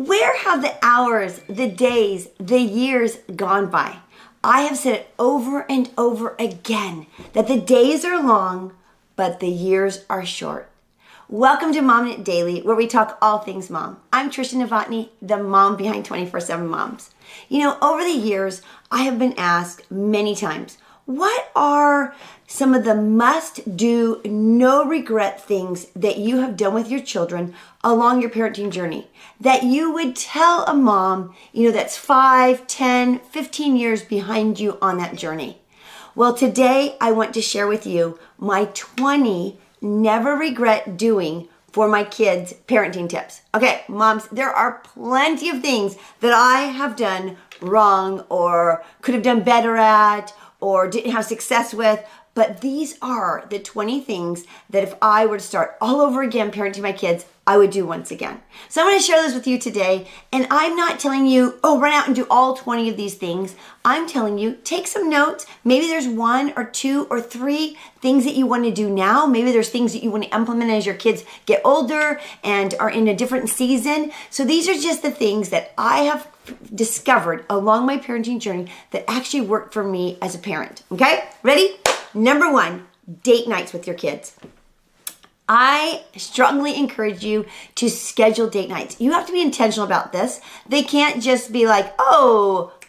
Where have the hours, the days, the years gone by? I have said it over and over again that the days are long, but the years are short. Welcome to Mommin Daily, where we talk all things mom. I'm Trisha Novotny, the mom behind 24/7 Moms. You know, over the years, I have been asked many times, what are some of the must-do, no-regret things that you have done with your children along your parenting journey that you would tell a mom, that's 5, 10, 15 years behind you on that journey? Well, today I want to share with you my 20 never regret doing for my kids parenting tips. Okay, moms, there are plenty of things that I have done wrong or could have done better at or didn't have success with, but these are the 20 things that if I were to start all over again parenting my kids, I would do once again. So I'm going to share this with you today, and I'm not telling you, run out and do all 20 of these things. I'm telling you, take some notes. Maybe there's 1 or 2 or 3 things that you want to do now. Maybe there's things that you want to implement as your kids get older and are in a different season. So these are just the things that I have discovered along my parenting journey that actually worked for me as a parent. Okay, ready? Number 1, date nights with your kids. I strongly encourage you to schedule date nights. You have to be intentional about this. They can't just be like,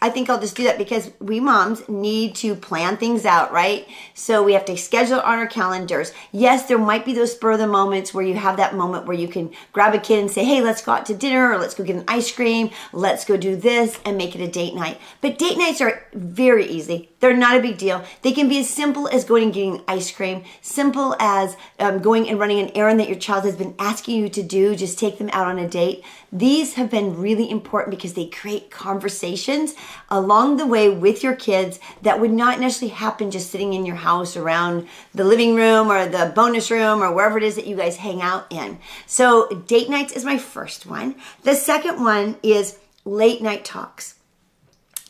I think I'll just do that, because we moms need to plan things out, right? So we have to schedule it on our calendars. Yes, there might be those spur of the moments where you have that moment where you can grab a kid and say, hey, let's go out to dinner, or let's go get an ice cream, let's go do this, and make it a date night. But date nights are very easy. They're not a big deal. They can be as simple as going and getting ice cream, simple as going and running an errand that your child has been asking you to do. Just take them out on a date. These have been really important because they create conversations along the way with your kids that would not necessarily happen just sitting in your house around the living room or the bonus room or wherever it is that you guys hang out in. So date nights is my first one. The second one is late night talks,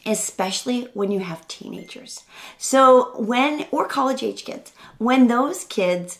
especially when you have teenagers. So or college age kids, when those kids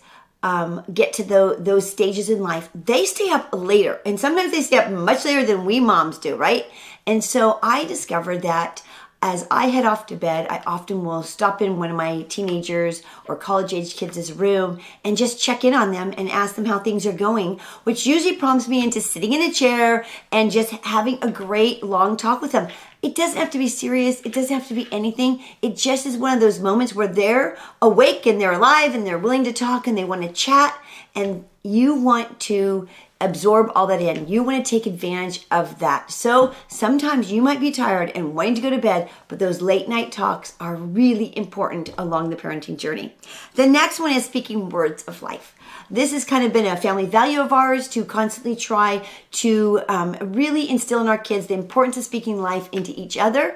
get to those stages in life, they stay up later. And sometimes they stay up much later than we moms do, right? And so I discovered that as I head off to bed, I often will stop in one of my teenagers or college age kids' room and just check in on them and ask them how things are going, which usually prompts me into sitting in a chair and just having a great long talk with them. It doesn't have to be serious. It doesn't have to be anything. It just is one of those moments where they're awake and they're alive and they're willing to talk and they want to chat, and you want to absorb all that in. You want to take advantage of that. So sometimes you might be tired and wanting to go to bed, but those late night talks are really important along the parenting journey. The next one is speaking words of life. This has kind of been a family value of ours to constantly try to really instill in our kids the importance of speaking life into each other,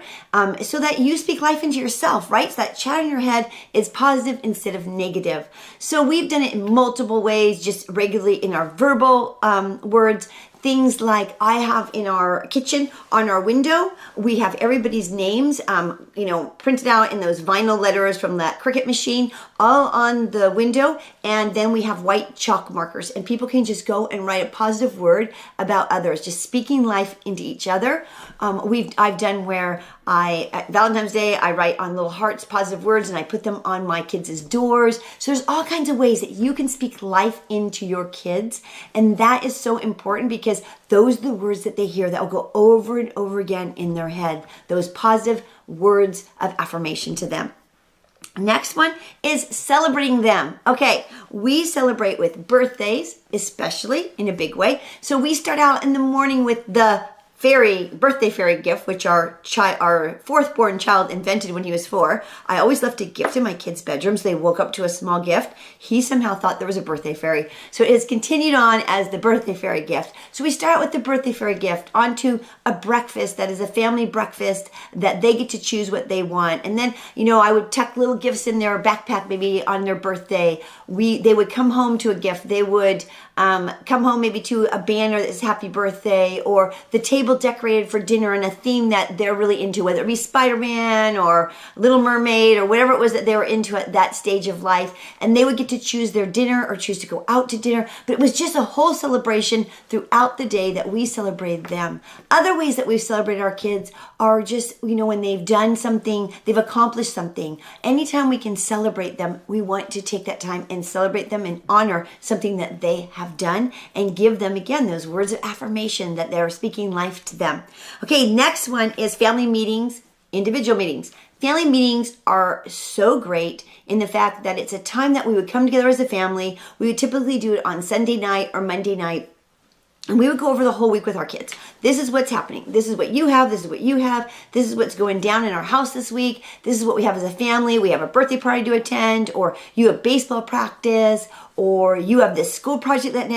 so that you speak life into yourself, right? So that chat in your head is positive instead of negative. So we've done it in multiple ways, just regularly in our verbal words. Things like I have in our kitchen on our window, we have everybody's names, printed out in those vinyl letters from that Cricut machine, all on the window. And then we have white chalk markers, and people can just go and write a positive word about others, just speaking life into each other. I've done where at Valentine's Day, I write on little hearts positive words and I put them on my kids' doors. So there's all kinds of ways that you can speak life into your kids. And that is so important, because those are the words that they hear that will go over and over again in their head. Those positive words of affirmation to them. Next one is celebrating them. Okay, we celebrate with birthdays, especially in a big way. So we start out in the morning with the birthday fairy gift, which our fourth born child invented when he was 4. I always left a gift in my kids' bedrooms. They woke up to a small gift. He somehow thought there was a birthday fairy. So it has continued on as the birthday fairy gift. So we start out with the birthday fairy gift onto a breakfast that is a family breakfast that they get to choose what they want. And then, I would tuck little gifts in their backpack maybe on their birthday. They would come home to a gift. They would come home maybe to a banner that says happy birthday, or the table table decorated for dinner in a theme that they're really into, whether it be Spider-Man or Little Mermaid or whatever it was that they were into at that stage of life. And they would get to choose their dinner or choose to go out to dinner. But it was just a whole celebration throughout the day that we celebrated them. Other ways that we've celebrated our kids are just, when they've done something, they've accomplished something. Anytime we can celebrate them, we want to take that time and celebrate them and honor something that they have done and give them, again, those words of affirmation that they're speaking life to them. Okay, next one is family meetings, individual meetings. Family meetings are so great in the fact that it's a time that we would come together as a family. We would typically do it on Sunday night or Monday night. And we would go over the whole week with our kids. This is what's happening. This is what you have. This is what you have. This is what's going down in our house this week. This is what we have as a family. We have a birthday party to attend, or you have baseball practice, or you have this school project that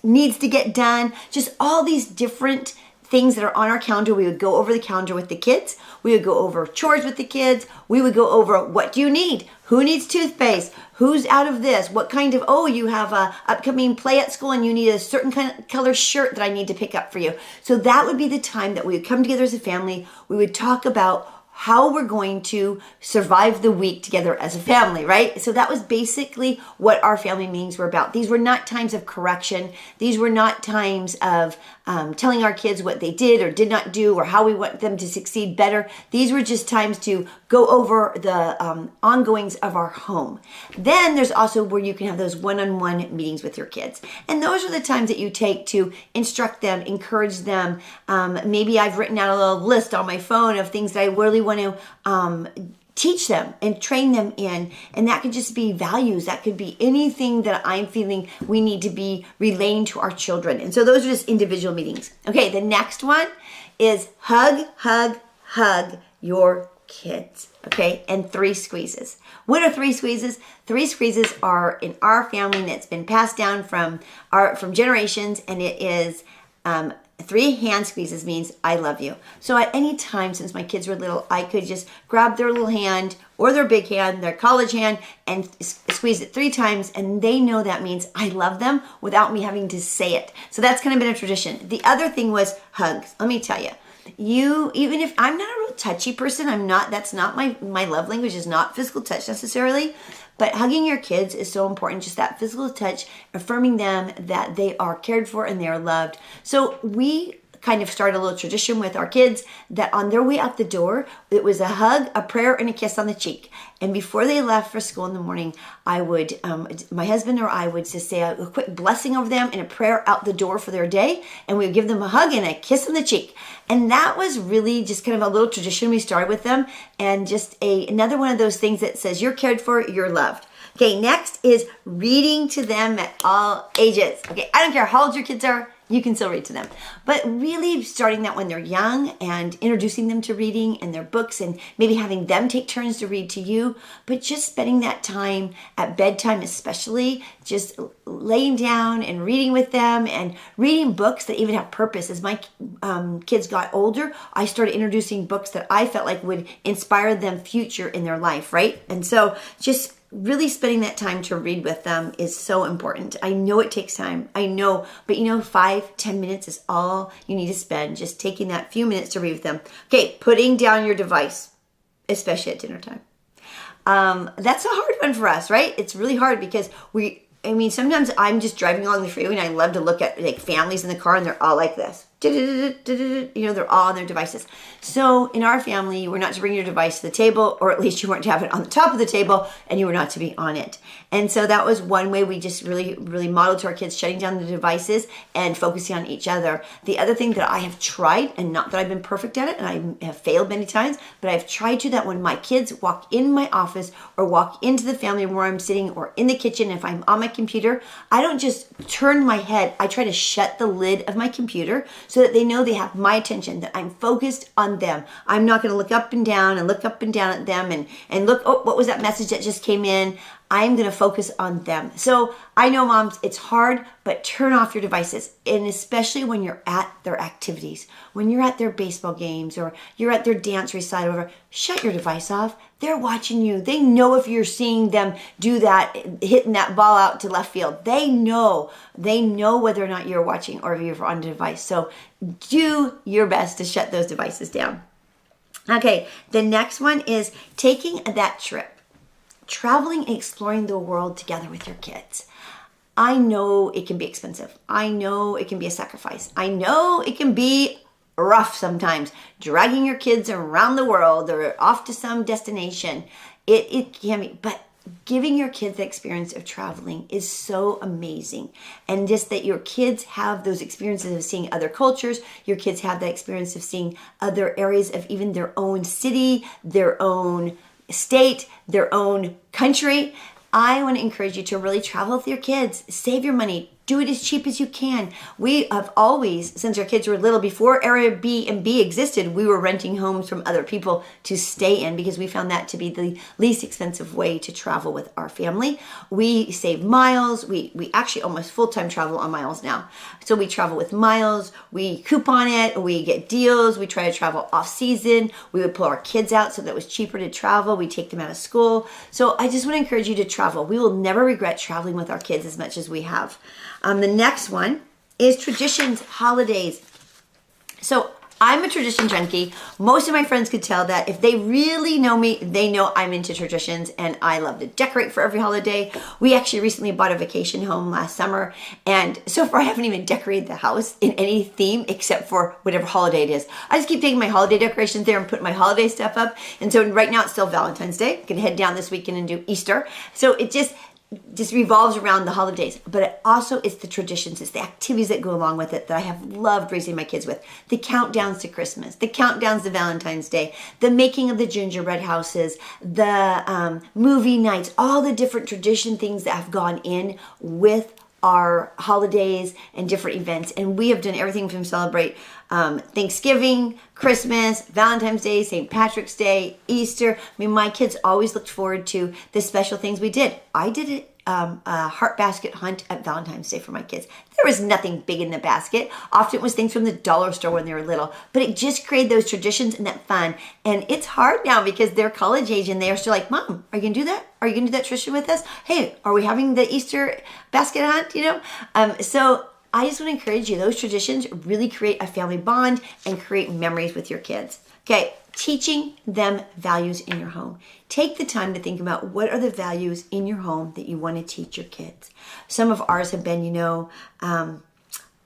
needs to get done. Just all these different things that are on our calendar. We would go over the calendar with the kids. We would go over chores with the kids. We would go over, what do you need? Who needs toothpaste? Who's out of this? What kind of, you have a upcoming play at school and you need a certain kind of color shirt that I need to pick up for you. So that would be the time that we would come together as a family. We would talk about how we're going to survive the week together as a family, right? So that was basically what our family meetings were about. These were not times of correction. These were not times of telling our kids what they did or did not do or how we want them to succeed better. These were just times to go over the ongoings of our home. Then there's also where you can have those one-on-one meetings with your kids. And those are the times that you take to instruct them, encourage them. Maybe I've written out a little list on my phone of things that I really want to teach them and train them in. And that could just be values. That could be anything that I'm feeling we need to be relaying to our children. And so those are just individual meetings. Okay, the next one is hug, hug, hug your kids. Okay, and 3 squeezes. What are 3 squeezes? 3 squeezes are in our family that's been passed down from generations, and it is 3 hand squeezes means I love you. So at any time since my kids were little, I could just grab their little hand or their big hand, their college hand, and squeeze it 3 times, and they know that means I love them without me having to say it. So that's kind of been a tradition. The other thing was hugs. Let me tell you. Even if I'm not a real touchy person, that's not my love language is not physical touch necessarily, but hugging your kids is so important, just that physical touch, affirming them that they are cared for and they are loved. So we kind of started a little tradition with our kids that on their way out the door, it was a hug, a prayer, and a kiss on the cheek. And before they left for school in the morning, I would, my husband or I would just say a quick blessing over them and a prayer out the door for their day. And we would give them a hug and a kiss on the cheek. And that was really just kind of a little tradition we started with them. And just another one of those things that says you're cared for, you're loved. Okay, next is reading to them at all ages. Okay, I don't care how old your kids are, you can still read to them. But really starting that when they're young and introducing them to reading and their books and maybe having them take turns to read to you. But just spending that time at bedtime especially, just laying down and reading with them and reading books that even have purpose. As my kids got older, I started introducing books that I felt like would inspire them future in their life, right? And so just really spending that time to read with them is so important. I know it takes time. I know, but 5-10 minutes is all you need to spend just taking that few minutes to read with them. Okay, putting down your device, especially at dinner time. That's a hard one for us, right? It's really hard because sometimes I'm just driving along the freeway and I love to look at like families in the car and they're all like this. They're all on their devices. So in our family, you were not to bring your device to the table, or at least you weren't to have it on the top of the table, and you were not to be on it. And so that was one way we just really, really modeled to our kids, shutting down the devices and focusing on each other. The other thing that I have tried, and not that I've been perfect at it, and I have failed many times, but I've tried to that when my kids walk in my office or walk into the family room where I'm sitting or in the kitchen, if I'm on my computer, I don't just turn my head. I try to shut the lid of my computer so that they know they have my attention, that I'm focused on them. I'm not going to look up and down at them and look, what was that message that just came in? I'm going to focus on them. So I know moms, it's hard, but turn off your devices. And especially when you're at their activities, when you're at their baseball games or you're at their dance recital, or shut your device off. They're watching you. They know if you're seeing them do that, hitting that ball out to left field. They know whether or not you're watching or if you're on the device. So do your best to shut those devices down. Okay, the next one is taking that trip. Traveling and exploring the world together with your kids. I know it can be expensive. I know it can be a sacrifice. I know it can be rough sometimes, dragging your kids around the world or off to some destination. It can be, but giving your kids the experience of traveling is so amazing. And just that your kids have those experiences of seeing other cultures, your kids have that experience of seeing other areas of even their own city, their own state, their own country. I want to encourage you to really travel with your kids. Save your money. Do it as cheap as you can. We have always, since our kids were little, before Airbnb existed, we were renting homes from other people to stay in because we found that to be the least expensive way to travel with our family. We save miles. We actually almost full-time travel on miles now. So we travel with miles. We coupon it. We get deals. We try to travel off-season. We would pull our kids out so that it was cheaper to travel. We take them out of school. So I just want to encourage you to travel. We will never regret traveling with our kids as much as we have. The next one is traditions, holidays. So I'm a tradition junkie. Most of my friends could tell that. If they really know me, they know I'm into traditions and I love to decorate for every holiday. We actually recently bought a vacation home last summer, and so far I haven't even decorated the house in any theme except for whatever holiday it is. I just keep taking my holiday decorations there and putting my holiday stuff up. And so right now it's still Valentine's Day. I'm gonna head down this weekend and do Easter. So it just revolves around the holidays, but it also it's the traditions, it's the activities that go along with it that I have loved raising my kids with. The countdowns to Christmas, the countdowns to Valentine's Day, the making of the gingerbread houses, the movie nights, all the different tradition things that have gone in with our holidays and different events. And we have done everything from celebrate Thanksgiving, Christmas, Valentine's Day, St. Patrick's Day, Easter. I mean, my kids always looked forward to the special things we did. I did it. A heart basket hunt at Valentine's Day for my kids. There was nothing big in the basket. Often it was things from the dollar store when they were little, but it just created those traditions and that fun. And it's hard now because they're college age and they're still like, Mom, are you gonna do that? Are you gonna do that tradition with us? Hey, are we having the Easter basket hunt? So I just want to encourage you. Those traditions really create a family bond and create memories with your kids. Okay, teaching them values in your home. Take the time to think about what are the values in your home that you want to teach your kids. Some of ours have been,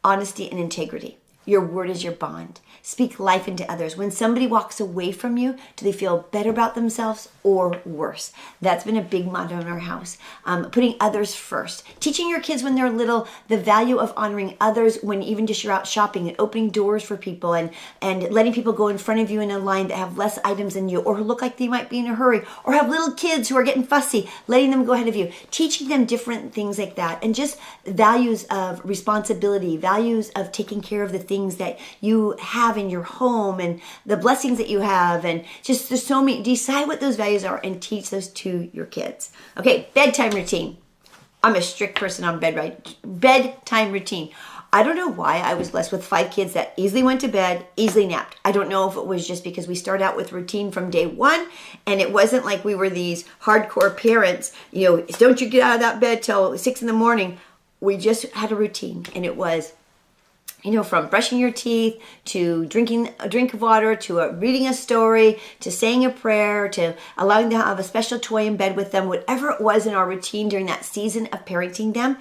honesty and integrity. Your word is your bond. Speak life into others. When somebody walks away from you, do they feel better about themselves or worse? That's been a big motto in our house. Putting others first. Teaching your kids when they're little the value of honoring others when even just you're out shopping and opening doors for people and letting people go in front of you in a line that have less items than you or who look like they might be in a hurry or have little kids who are getting fussy, letting them go ahead of you. Teaching them different things like that and just values of responsibility, values of taking care of the things that you have in your home and the blessings that you have, and just there's so many. Decide what those values are and teach those to your kids. Okay, bedtime routine. I'm a strict person on bedtime routine. I don't know why I was blessed with 5 kids that easily went to bed, easily napped. I don't know if it was just because we started out with routine from day one and it wasn't like we were these hardcore parents, don't you get out of that bed till 6 in the morning. We just had a routine, and it was from brushing your teeth to drinking a drink of water to reading a story to saying a prayer to allowing them to have a special toy in bed with them, whatever it was in our routine during that season of parenting them,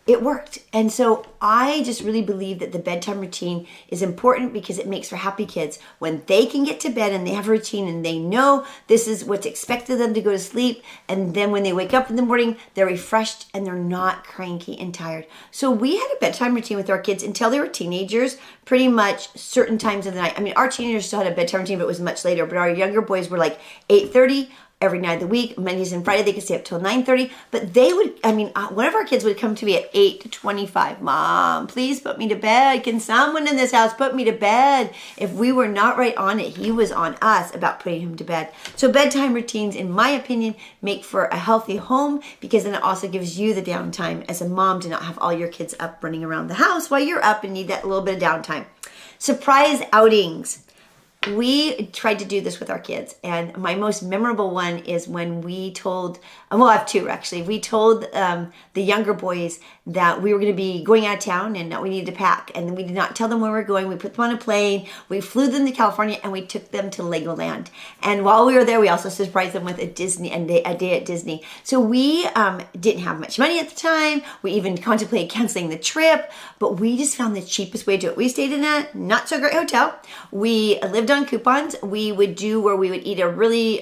it worked. And so I just really believe that the bedtime routine is important because it makes for happy kids. When they can get to bed and they have a routine and they know this is what's expected of them to go to sleep, and then when they wake up in the morning, they're refreshed and they're not cranky and tired. So we had a bedtime routine with our kids until they were teenagers, pretty much certain times of the night. I mean, our teenagers still had a bedtime routine, but it was much later, but our younger boys were like 8:30, every night of the week. Mondays and Friday, they could stay up till 9:30. But they would, one of our kids would come to me at 8:25. Mom, please put me to bed. Can someone in this house put me to bed? If we were not right on it, he was on us about putting him to bed. So bedtime routines, in my opinion, make for a healthy home, because then it also gives you the downtime as a mom to not have all your kids up running around the house while you're up and need that little bit of downtime. Surprise outings. We tried to do this with our kids, and my most memorable one is when we told, well, I have two actually. We told the younger boys that we were going to be going out of town and that we needed to pack, and we did not tell them where we were going. We put them on a plane, we flew them to California, and we took them to Legoland. And while we were there, we also surprised them with a day at Disney. So we didn't have much money at the time. We even contemplated canceling the trip, but we just found the cheapest way to do it. We stayed in a not so great hotel. We lived on coupons. We would do where we would eat a really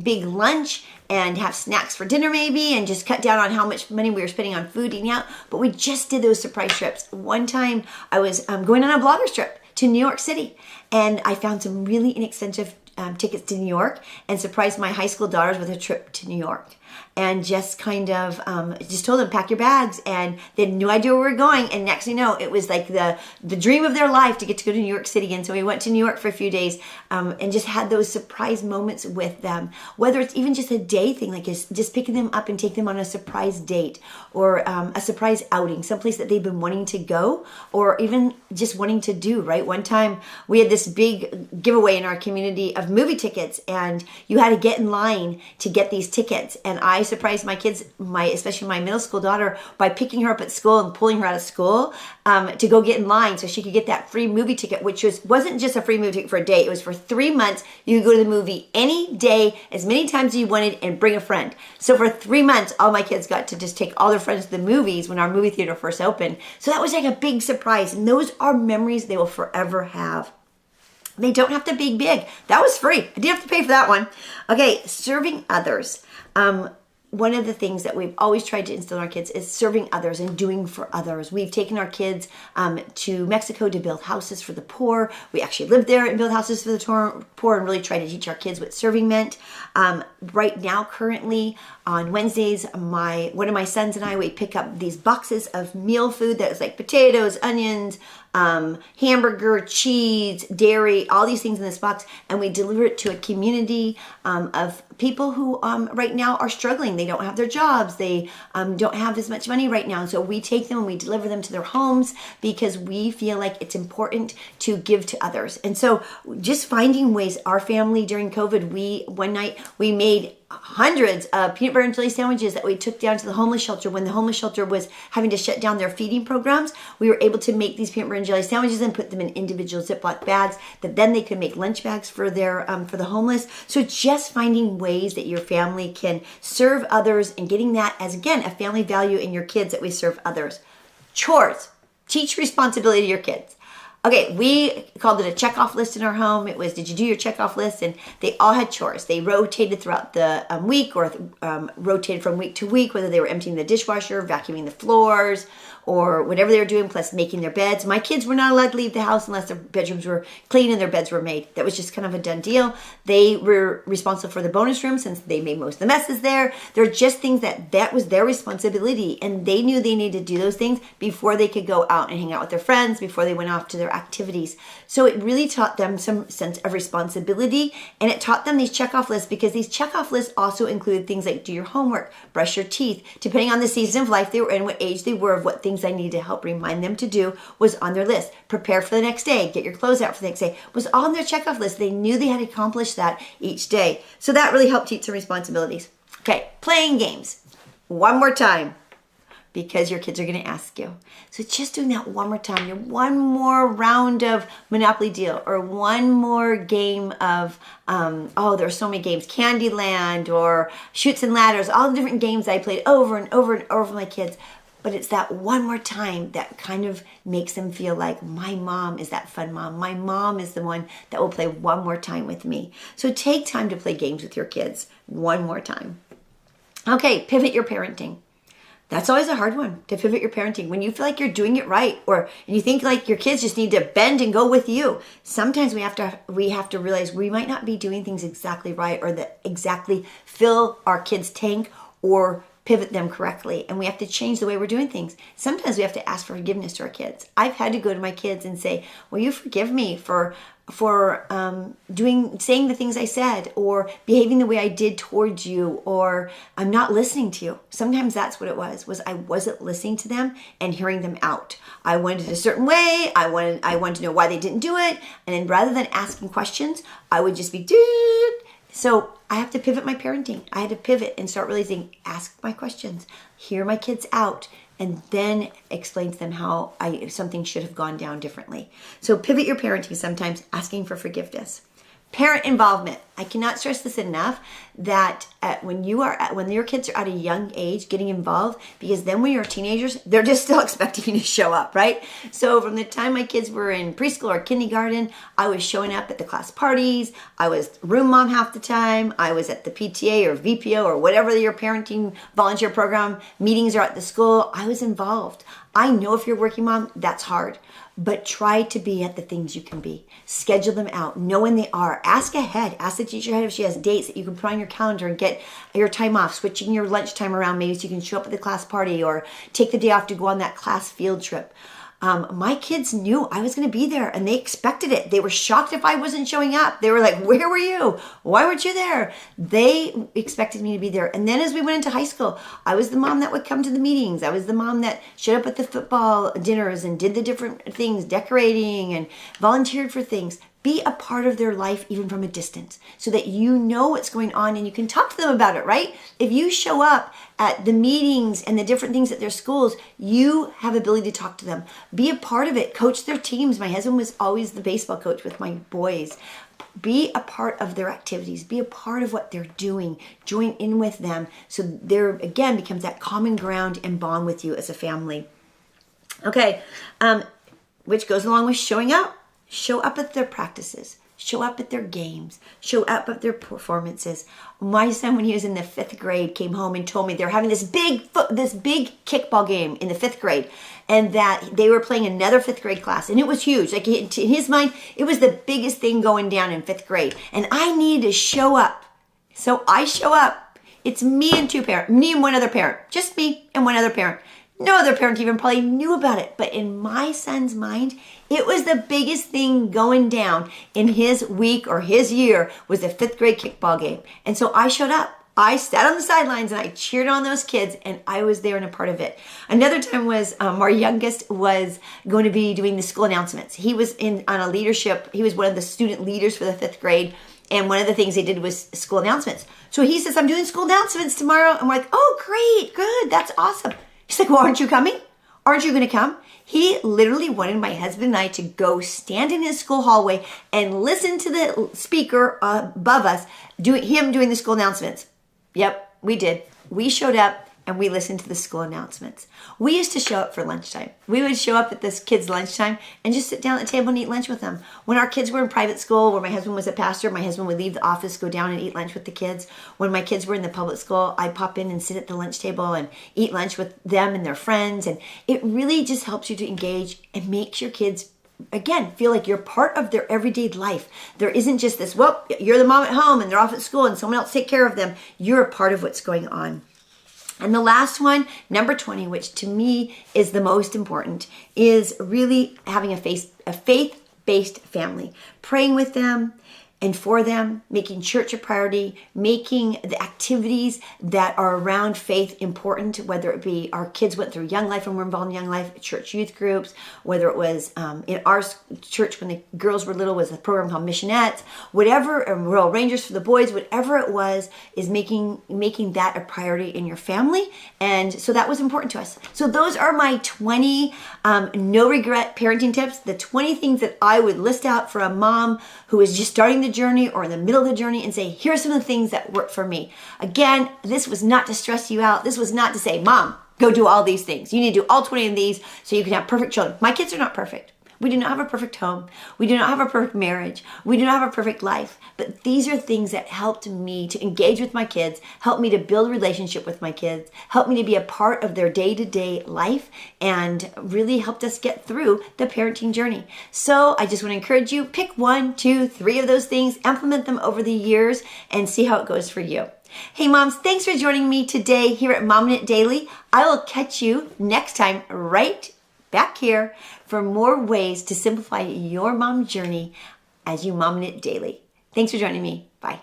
big lunch and have snacks for dinner maybe, and just cut down on how much money we were spending on food eating out. But we just did those surprise trips. One time I was going on a blogger's trip to New York City, and I found some really inexpensive tickets to New York and surprised my high school daughters with a trip to New York. And just kind of just told them, pack your bags, and they had no idea where we were going. And next thing you know, it was like the dream of their life to get to go to New York City. And so we went to New York for a few days and just had those surprise moments with them. Whether it's even just a day thing, like just picking them up and take them on a surprise date, or a surprise outing, someplace that they've been wanting to go, or even just wanting to do, right? One time we had this big giveaway in our community of movie tickets, and you had to get in line to get these tickets. And I surprised my kids, especially my middle school daughter, by picking her up at school and pulling her out of school to go get in line so she could get that free movie ticket, which wasn't just a free movie ticket for a day. It was for 3 months. You could go to the movie any day, as many times as you wanted, and bring a friend. So for 3 months, all my kids got to just take all their friends to the movies when our movie theater first opened. So that was like a big surprise. And those are memories they will forever have. They don't have to be big. That was free. I didn't have to pay for that one. Okay, serving others. One of the things that we've always tried to instill in our kids is serving others and doing for others. We've taken our kids to Mexico to build houses for the poor. We actually lived there and built houses for the poor, and really tried to teach our kids what serving meant. Right now, currently, on Wednesdays, one of my sons and I, we pick up these boxes of meal food that is like potatoes, onions, hamburger, cheese, dairy, all these things in this box, and we deliver it to a community of people who right now are struggling. They don't have their jobs. They don't have as much money right now. So we take them and we deliver them to their homes because we feel like it's important to give to others. And so just finding ways, our family during COVID, one night we made hundreds of peanut butter and jelly sandwiches that we took down to the homeless shelter. When the homeless shelter was having to shut down their feeding programs, we were able to make these peanut butter and jelly sandwiches and put them in individual Ziploc bags that then they could make lunch bags for for the homeless. So just finding ways that your family can serve others and getting that as, again, a family value in your kids, that we serve others. Chores. Teach responsibility to your kids. Okay, we called it a checkoff list in our home. It was, did you do your checkoff list? And they all had chores. They rotated throughout the week, or rotated from week to week, whether they were emptying the dishwasher, vacuuming the floors, or whatever they were doing, plus making their beds. My kids were not allowed to leave the house unless their bedrooms were clean and their beds were made. That was just kind of a done deal. They were responsible for the bonus room since they made most of the messes there. There are just things that was their responsibility, and they knew they needed to do those things before they could go out and hang out with their friends, before they went off to their activities. So it really taught them some sense of responsibility, and it taught them these checkoff lists, because these checkoff lists also include things like do your homework, brush your teeth, depending on the season of life they were in, what age they were, of what things I needed to help remind them to do was on their list. Prepare for the next day, get your clothes out for the next day, was on their checkoff list. They knew they had to accomplish that each day. So that really helped teach some responsibilities. Okay, playing games. One more time, because your kids are going to ask you. So just doing that one more time, one more round of Monopoly Deal, or one more game of, there are so many games, Candyland, or Chutes and Ladders, all the different games I played over and over and over with my kids. But it's that one more time that kind of makes them feel like my mom is that fun mom. My mom is the one that will play one more time with me. So take time to play games with your kids one more time. Okay, pivot your parenting. That's always a hard one, to pivot your parenting. When you feel like you're doing it right, or you think like your kids just need to bend and go with you, sometimes we have to realize we might not be doing things exactly right, or that exactly fill our kids' tank or pivot them correctly, and we have to change the way we're doing things. Sometimes we have to ask for forgiveness to our kids. I've had to go to my kids and say, will you forgive me for saying the things I said, or behaving the way I did towards you, or I'm not listening to you. Sometimes that's what it was I wasn't listening to them and hearing them out. I wanted it a certain way. I wanted to know why they didn't do it. And then rather than asking questions, I would just be, dude. So I have to pivot my parenting. I had to pivot and start realizing, ask my questions, hear my kids out, and then explain to them how something should have gone down differently. So pivot your parenting, sometimes asking for forgiveness. Parent involvement. I cannot stress this enough, that when your kids are at a young age, getting involved, because then when you're teenagers, they're just still expecting you to show up, right? So from the time my kids were in preschool or kindergarten, I was showing up at the class parties. I was room mom half the time. I was at the PTA or VPO or whatever your parenting volunteer program meetings are at the school. I was involved. I know if you're a working mom, that's hard. But try to be at the things you can be. Schedule them out. Know when they are. Ask ahead. Ask the teacher ahead if she has dates that you can put on your calendar and get your time off, switching your lunchtime around maybe so you can show up at the class party or take the day off to go on that class field trip. My kids knew I was going to be there, and they expected it. They were shocked if I wasn't showing up. They were like, where were you? Why weren't you there? They expected me to be there. And then as we went into high school, I was the mom that would come to the meetings. I was the mom that showed up at the football dinners and did the different things, decorating and volunteered for things. Be a part of their life even from a distance, so that you know what's going on and you can talk to them about it, right? If you show up at the meetings and the different things at their schools, you have ability to talk to them. Be a part of it. Coach their teams. My husband was always the baseball coach with my boys. Be a part of their activities. Be a part of what they're doing. Join in with them, so there again becomes that common ground and bond with you as a family. Okay, which goes along with showing up. Show up at their practices. Show up at their games. Show up at their performances. My son, when he was in the 5th grade, came home and told me they're having this big kickball game in the 5th grade, and that they were playing another 5th grade class, and it was huge. Like in his mind, it was the biggest thing going down in 5th grade, and I needed to show up. So I show up. It's me and one other parent, just me and one other parent. No other parent even probably knew about it. But in my son's mind, it was the biggest thing going down in his week or his year was the 5th grade kickball game. And so I showed up. I sat on the sidelines and I cheered on those kids, and I was there and a part of it. Another time was our youngest was going to be doing the school announcements. He was on a leadership. He was one of the student leaders for the 5th grade. And one of the things they did was school announcements. So he says, I'm doing school announcements tomorrow. And we're like, oh, great, good, that's awesome. He's like, well, aren't you coming? Aren't you going to come? He literally wanted my husband and I to go stand in his school hallway and listen to the speaker above us, him doing the school announcements. Yep, we did. We showed up and we listened to the school announcements. We used to show up for lunchtime. We would show up at this kid's lunchtime and just sit down at the table and eat lunch with them. When our kids were in private school, where my husband was a pastor, my husband would leave the office, go down and eat lunch with the kids. When my kids were in the public school, I'd pop in and sit at the lunch table and eat lunch with them and their friends. And it really just helps you to engage and makes your kids, again, feel like you're part of their everyday life. There isn't just this, well, you're the mom at home and they're off at school and someone else take care of them. You're a part of what's going on. And the last one, number 20, which to me is the most important, is really having a faith-based family. Praying with them and for them, making church a priority, making the activities that are around faith important, whether it be our kids went through Young Life and we're involved in Young Life, church youth groups, whether it was in our church when the girls were little was a program called Missionettes, whatever, Royal Rangers for the boys, whatever it was, is making that a priority in your family. And so that was important to us. So those are my 20 no regret parenting tips, the 20 things that I would list out for a mom who is just starting the journey or in the middle of the journey and say, here's some of the things that work for me. Again, this was not to stress you out. This was not to say, Mom, go do all these things. You need to do all 20 of these so you can have perfect children. My kids are not perfect. We do not have a perfect home. We do not have a perfect marriage. We do not have a perfect life. But these are things that helped me to engage with my kids, helped me to build a relationship with my kids, helped me to be a part of their day-to-day life, and really helped us get through the parenting journey. So I just want to encourage you, pick 1, 2, 3 of those things, implement them over the years, and see how it goes for you. Hey moms, thanks for joining me today here at Mommin Daily. I will catch you next time right back here for more ways to simplify your mom journey as you Mommin Daily. Thanks for joining me. Bye.